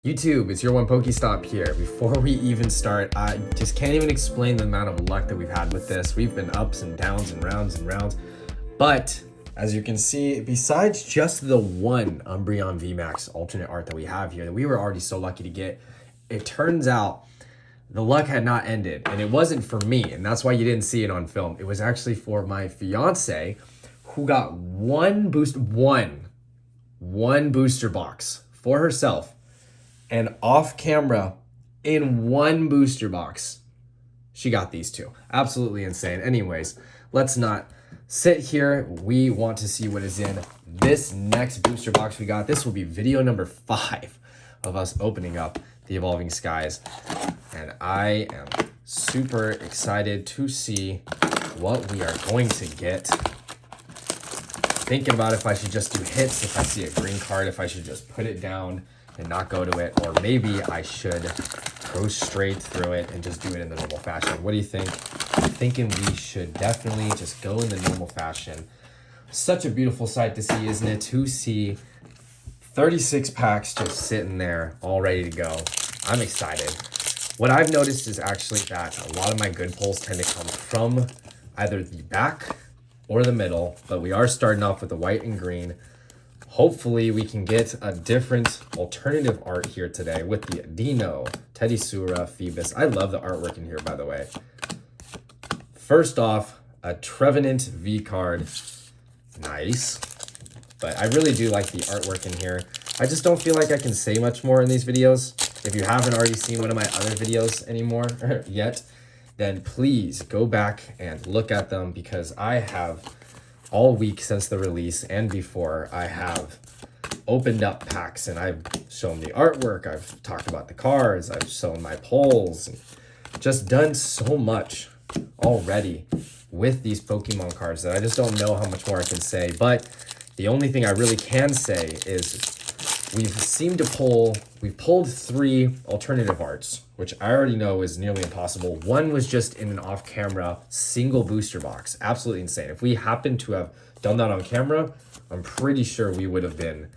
YouTube, it's YourOnePokeStop here. Before we even start, I just can't even explain the amount of luck that we've had with this. We've been ups and downs and rounds. But as you can see, besides just the one Umbreon VMAX alternate art that we have here that we were already so lucky to get, it turns out the luck had not ended. And it wasn't for me, and that's why you didn't see it on film. It was actually for my fiance, who got one booster box for herself. And off camera, in one booster box, she got these two. Absolutely insane. Anyways, let's not sit here. We want to see what is in this next booster box we got. This will be video number 5 of us opening up the Evolving Skies. And I am super excited to see what we are going to get. Thinking about if I should just do hits, if I see a green card, if I should just put it down and not go to it, or maybe I should go straight through it and just do it in the normal fashion. What do you think? I'm thinking we should definitely just go in the normal fashion. Such a beautiful sight to see, isn't it? To see 36 packs just sitting there all ready to go. I'm excited. What I've noticed is actually that a lot of my good pulls tend to come from either the back or the middle, but we are starting off with the white and green. Hopefully we can get a different alternative art here today with the Dino, Teddiesura, Phoebus. I love the artwork in here, by the way. First off, a Trevenant V card. Nice. But I really do like the artwork in here. I just don't feel like I can say much more in these videos. If you haven't already seen one of my other videos anymore yet, then please go back and look at them, because I have all week since the release and before, I have opened up packs and I've shown the artwork, I've talked about the cards, I've shown my polls, and just done so much already with these Pokemon cards that I just don't know how much more I can say. But the only thing I really can say is we've pulled 3 alternative arts, which I already know is nearly impossible. One was just in an off-camera single booster box. Absolutely insane. If we happened to have done that on camera, I'm pretty sure we would have been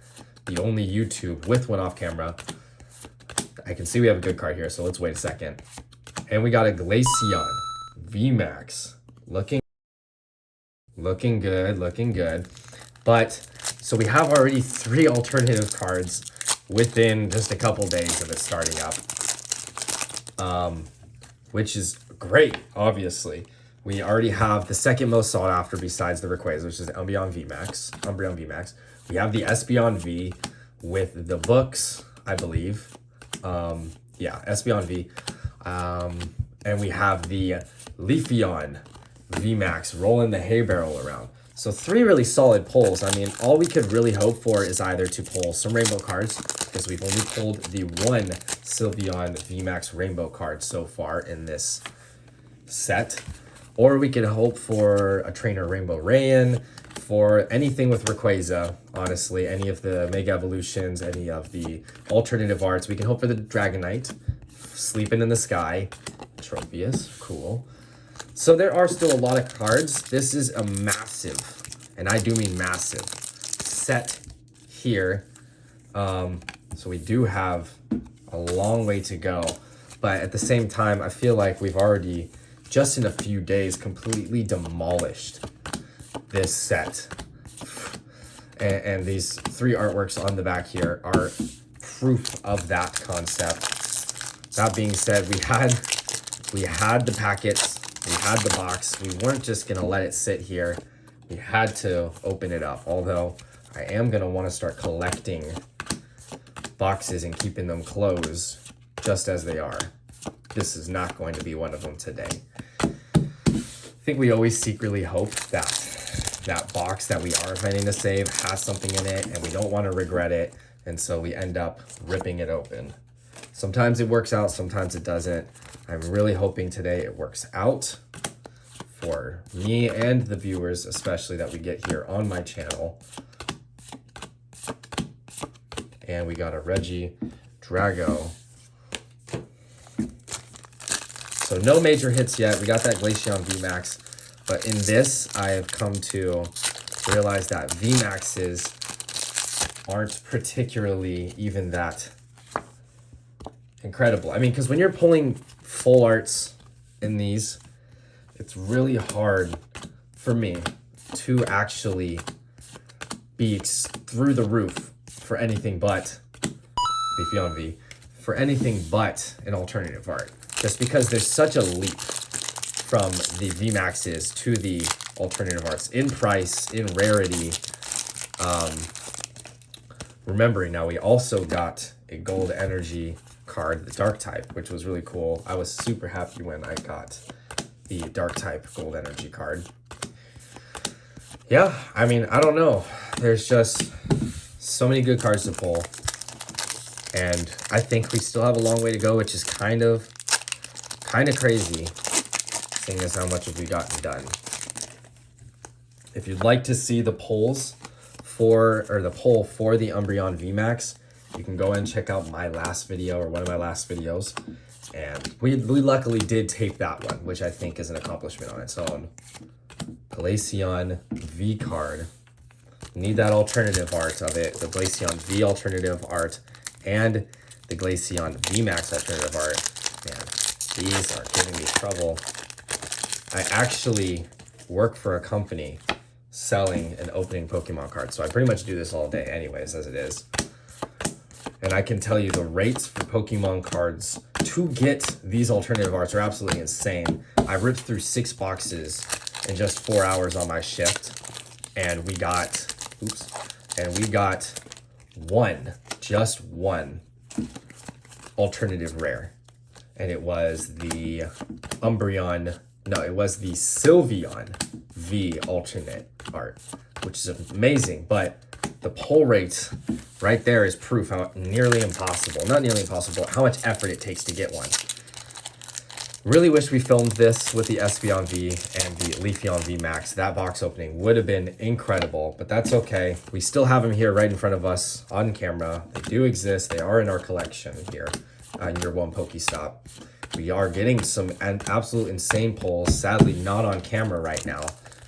the only YouTube with one off camera. I can see we have a good card here, so let's wait a second. And we got a Glaceon VMAX. Looking good. But so we have already 3 alternative cards within just a couple days of it starting up, which is great. Obviously, we already have the second most sought after besides the Rayquaza, which is Umbreon VMAX. We have the Espeon V with the books, I believe. Espeon V. And we have the Leafeon VMAX rolling the hay barrel around. So 3 really solid pulls. I mean, all we could really hope for is either to pull some rainbow cards, because we've only pulled the one Sylveon VMAX rainbow card so far in this set, or we could hope for a Trainer Rainbow Rayan, for anything with Rayquaza, honestly, any of the Mega Evolutions, any of the alternative arts. We can hope for the Dragonite, Sleeping in the Sky, Tropius, cool. So there are still a lot of cards. This is a massive, and I do mean massive, set here. So we do have a long way to go. But at the same time, I feel like we've already, just in a few days, completely demolished this set. And these 3 artworks on the back here are proof of that concept. That being said, we had the packets. We had the box. We weren't just going to let it sit here. We had to open it up. Although I am going to want to start collecting boxes and keeping them closed just as they are. This is not going to be one of them today. I think we always secretly hope that that box that we are planning to save has something in it and we don't want to regret it. And so we end up ripping it open. Sometimes it works out, sometimes it doesn't. I'm really hoping today it works out for me and the viewers, especially that we get here on my channel. And we got a Reggie Drago. So no major hits yet. We got that Glaceon VMAX. But in this, I have come to realize that VMAXs aren't particularly even that incredible. I mean, because when you're pulling full arts in these, it's really hard for me to actually be through the roof for anything but the Fion V, for anything but an alternative art. Just because there's such a leap from the VMAXs to the alternative arts in price, in rarity. Remembering now, we also got a gold energy card, the dark type, which was really cool. I was super happy when I got the dark type gold energy card. Yeah, I mean, I don't know. There's just so many good cards to pull. And I think we still have a long way to go, which is kind of crazy, seeing as how much have we gotten done. If you'd like to see the polls the poll for the Umbreon VMAX, you can go and check out my last video, or one of my last videos. And we luckily did tape that one, which I think is an accomplishment on its own. Glaceon V card. Need that alternative art of it, the Glaceon V alternative art and the Glaceon VMAX alternative art. Man, these are giving me trouble. I actually work for a company selling and opening Pokemon cards, so I pretty much do this all day anyways, as it is. And I can tell you the rates for Pokemon cards to get these alternative arts are absolutely insane. I ripped through 6 boxes in just 4 hours on my shift, and we got just one alternative rare, and it was the Sylveon V alternate art, which is amazing. But the pull rate right there is proof how not nearly impossible, how much effort it takes to get one. Really wish we filmed this with the Espeon V and the Leafeon V Max. That box opening would have been incredible, but that's okay. We still have them here right in front of us on camera. They do exist. They are in our collection here on YourOnePokeStop. We are getting some absolute insane pulls, sadly not on camera right now.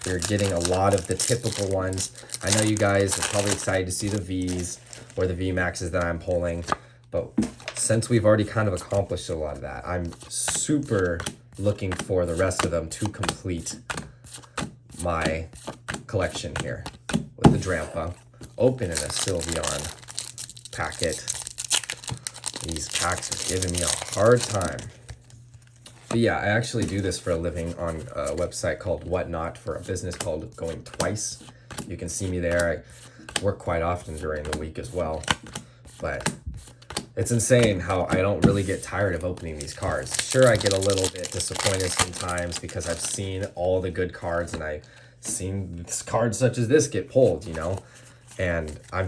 We're getting a lot of the typical ones. I know you guys are probably excited to see the Vs or the V Maxes that I'm pulling, but since we've already kind of accomplished a lot of that, I'm super looking for the rest of them to complete my collection here. With the Drampa, opening a Sylveon packet. These packs are giving me a hard time. But yeah, I actually do this for a living on a website called Whatnot for a business called Going Twice. You can see me there. I work quite often during the week as well. But it's insane how I don't really get tired of opening these cards. Sure, I get a little bit disappointed sometimes because I've seen all the good cards and I've seen cards such as this get pulled, you know? And I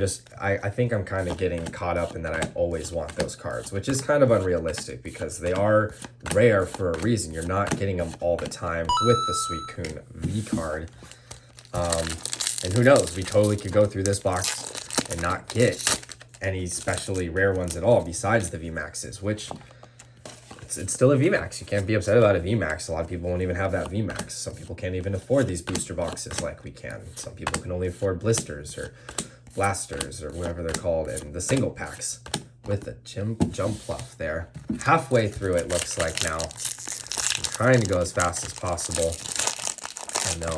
think I'm kind of getting caught up in that I always want those cards, which is kind of unrealistic because they are rare for a reason. You're not getting them all the time with the Suicune V card. And who knows, we totally could go through this box and not get any especially rare ones at all besides the VMAXs, which it's still a VMAX. You can't be upset about a VMAX. A lot of people won't even have that VMAX. Some people can't even afford these booster boxes like we can. Some people can only afford blisters or blasters or whatever they're called, and the single packs with the jump fluff there. Halfway through it looks like now. I'm trying to go as fast as possible. I know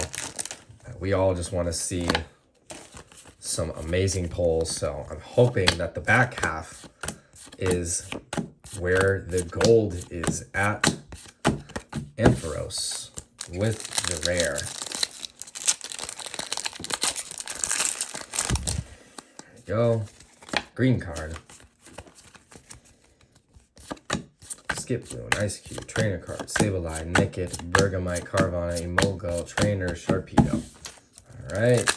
that we all just want to see some amazing pulls, so I'm hoping that the back half is where the gold is at Ampharos with the rare. There we go. Green card. Skip Bloom, Ice Cube, Trainer card, Sableye, Nickit, Bergamite, Carvana, Emolga, Trainer, Sharpedo. Alright,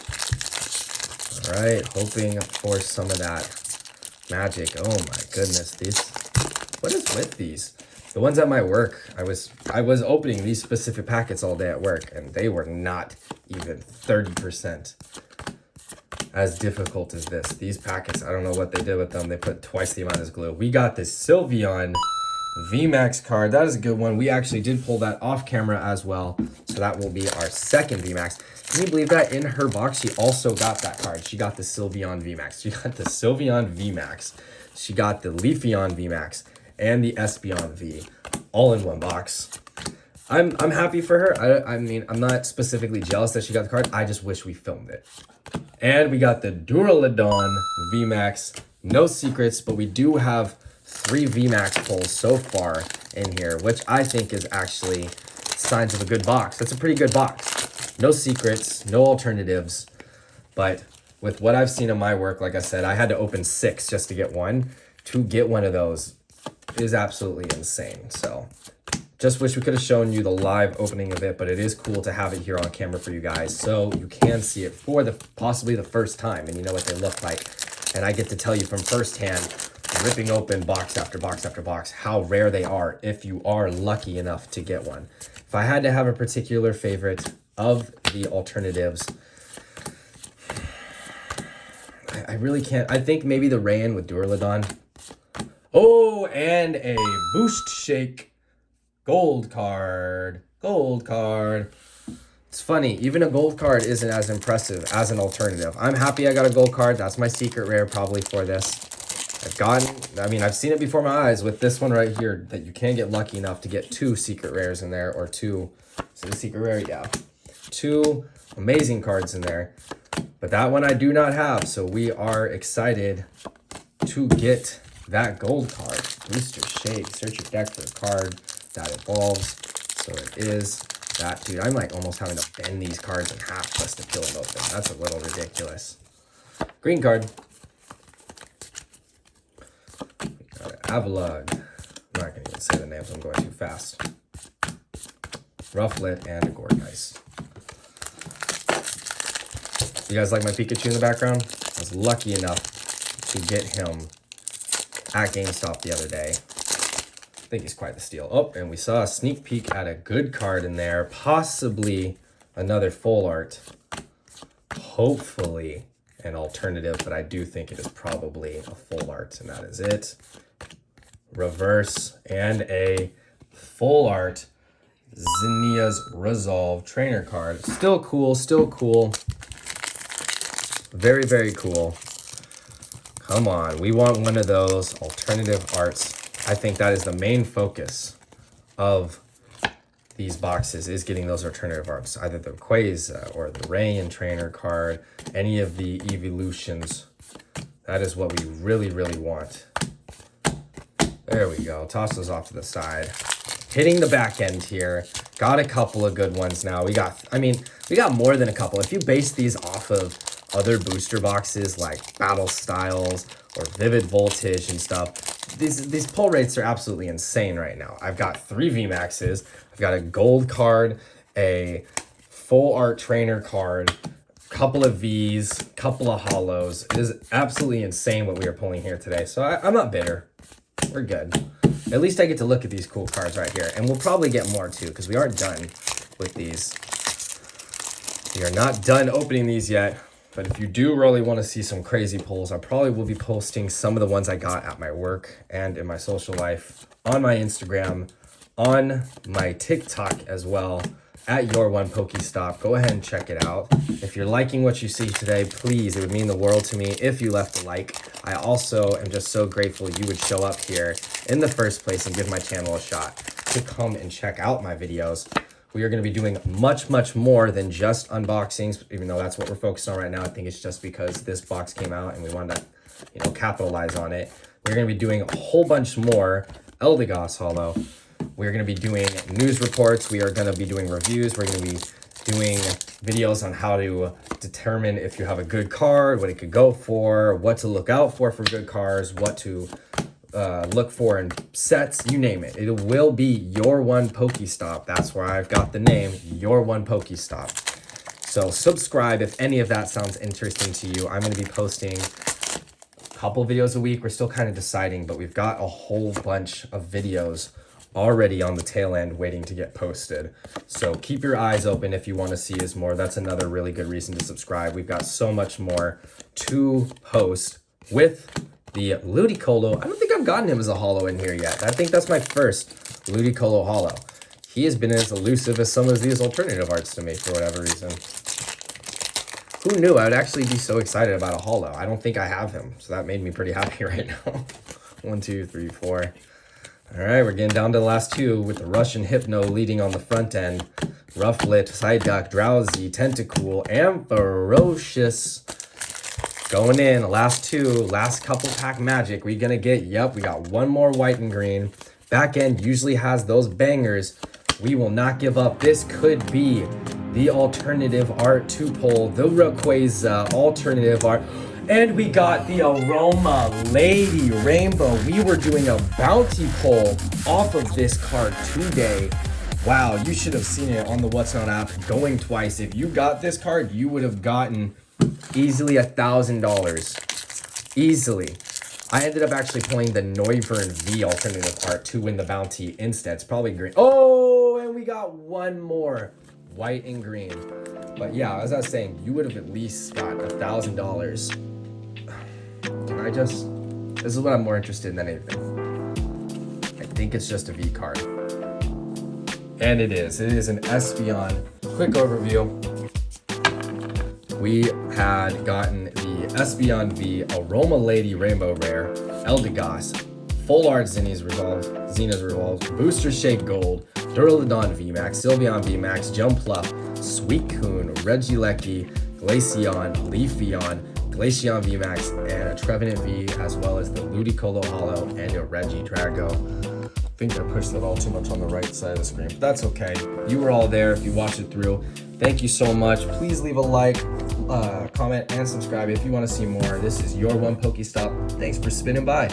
hoping for some of that magic. Oh my goodness, what is with these? The ones at my work, I was opening these specific packets all day at work, and they were not even 30% as difficult as this. These packets, I don't know what they did with them. They put twice the amount as glue. We got this Sylveon VMAX card. That is a good one. We actually did pull that off camera as well, so that will be our second VMAX. Can you believe that in her box she also got that card? She got the Sylveon VMAX. She got the Sylveon VMAX. She got the Leafeon VMAX. and the Espeon V all in one box. I'm happy for her. I mean, I'm not specifically jealous that she got the card. I just wish we filmed it. And we got the Duraludon VMAX. No secrets, but we do have 3 VMAX pulls so far in here, which I think is actually signs of a good box. That's a pretty good box. No secrets, no alternatives. But with what I've seen in my work, like I said, I had to open 6 just to get one. To get one of those is absolutely insane. So just wish we could have shown you the live opening of it, but it is cool to have it here on camera for you guys so you can see it for possibly the first time and you know what they look like. And I get to tell you from firsthand, ripping open box after box after box, how rare they are if you are lucky enough to get one. If I had to have a particular favorite of the alternatives, I really can't. I think maybe the Rain with Duraludon. Oh, and a Boost Shake. Gold card. Gold card. It's funny, even a gold card isn't as impressive as an alternative. I'm happy I got a gold card. That's my secret rare probably for this. I've seen it before my eyes with this one right here, that you can get lucky enough to get 2 secret rares in there, or 2, is it a secret rare? Yeah. 2 amazing cards in there. But that one I do not have, so we are excited to get that gold card. Booster Shake. Search your deck for a card that evolves. So it is that, dude. I'm like almost having to bend these cards in half just to peel them open. That's a little ridiculous. Green card. We got an Avalugg. I'm not going to even say the names. I'm going too fast. Rufflet and a Gorgeist. You guys like my Pikachu in the background? I was lucky enough to get him at GameStop the other day. I think he's quite the steal. Oh, and we saw a sneak peek at a good card in there. Possibly another full art. Hopefully an alternative, but I do think it is probably a full art, and that is it. Reverse and a full art Zinnia's Resolve trainer card. Still cool, still cool. Very, very cool. Come on, we want one of those alternative arts. I think that is the main focus of these boxes, is getting those alternative arts. Either the Rayquaza or the Rain trainer card, any of the evolutions. That is what we really, really want. There we go. Toss those off to the side. Hitting the back end here. Got a couple of good ones now. We got more than a couple. If you base these off of other booster boxes like Battle Styles or Vivid Voltage and stuff, these pull rates are absolutely insane right now. I've got 3 VMAXs. I've got a gold card, a full art trainer card, couple of Vs, couple of holos. It is absolutely insane what we are pulling here today. So I'm not bitter. We're good. At least I get to look at these cool cards right here. And we'll probably get more too, because we aren't done with these. We are not done opening these yet. But if you do really want to see some crazy pulls, I probably will be posting some of the ones I got at my work and in my social life on my Instagram, on my TikTok as well, at YourOnePokeStop. Go ahead and check it out. If you're liking what you see today, please, it would mean the world to me if you left a like. I also am just so grateful you would show up here in the first place and give my channel a shot to come and check out my videos. We are going to be doing much, much more than just unboxings, even though that's what we're focused on right now. I think it's just because this box came out and we wanted to, capitalize on it. We're going to be doing a whole bunch more Eldegoss Holo. We're going to be doing news reports. We are going to be doing reviews. We're going to be doing videos on how to determine if you have a good card, what it could go for, what to look out for good cards, what to look for in sets, you name it. It will be Your One Pokestop. That's where I've got the name, Your One Pokestop. So subscribe if any of that sounds interesting to you. I'm going to be posting a couple videos a week. We're still kind of deciding, but we've got a whole bunch of videos already on the tail end waiting to get posted. So keep your eyes open if you want to see us more. That's another really good reason to subscribe. We've got so much more to post with the Ludicolo. I don't think I've gotten him as a holo in here yet. I think that's my first Ludicolo holo. He has been as elusive as some of these alternative arts to me for whatever reason. Who knew I would actually be so excited about a holo? I don't think I have him, so that made me pretty happy right now. 1, 2, 3, 4. All right, we're getting down to the last two with the Russian Hypno leading on the front end. Rufflet, Psyduck, Drowsy, Tentacool, and Ferocious. Going in, last two, last couple pack magic. We gonna get, yep, we got one more white and green. Back end usually has those bangers. We will not give up. This could be the alternative art 2-pull, the Rayquaza alternative art. And we got the Aroma Lady Rainbow. We were doing a bounty pull off of this card today. Wow, you should have seen it on the What's Not app going twice. If you got this card, you would have gotten easily $1,000. Easily. I ended up actually pulling the Noivern V alternative art to win the bounty instead. It's probably green. Oh, and we got one more. White and green. But yeah, as I was saying, you would have at least got $1,000. Can I just... This is what I'm more interested in than anything. I think it's just a V card. And it is. It is an Espeon. Quick overview. We had gotten the Espeon V, Aroma Lady Rainbow Rare, Eldegoss, Full Art Xena's Revolve, Booster Shake Gold, Duraludon VMAX, Sylveon VMAX, Jumpluff, Suicune, Regieleki, Glaceon, Leafeon, Glaceon VMAX, and a Trevenant V, as well as the Ludicolo Hollow and a Regidrago. I think I pushed that all too much on the right side of the screen, but that's okay. You were all there if you watched it through. Thank you so much. Please leave a like, comment, and subscribe if you want to see more. This is your one Pokestop. Thanks for spinning by.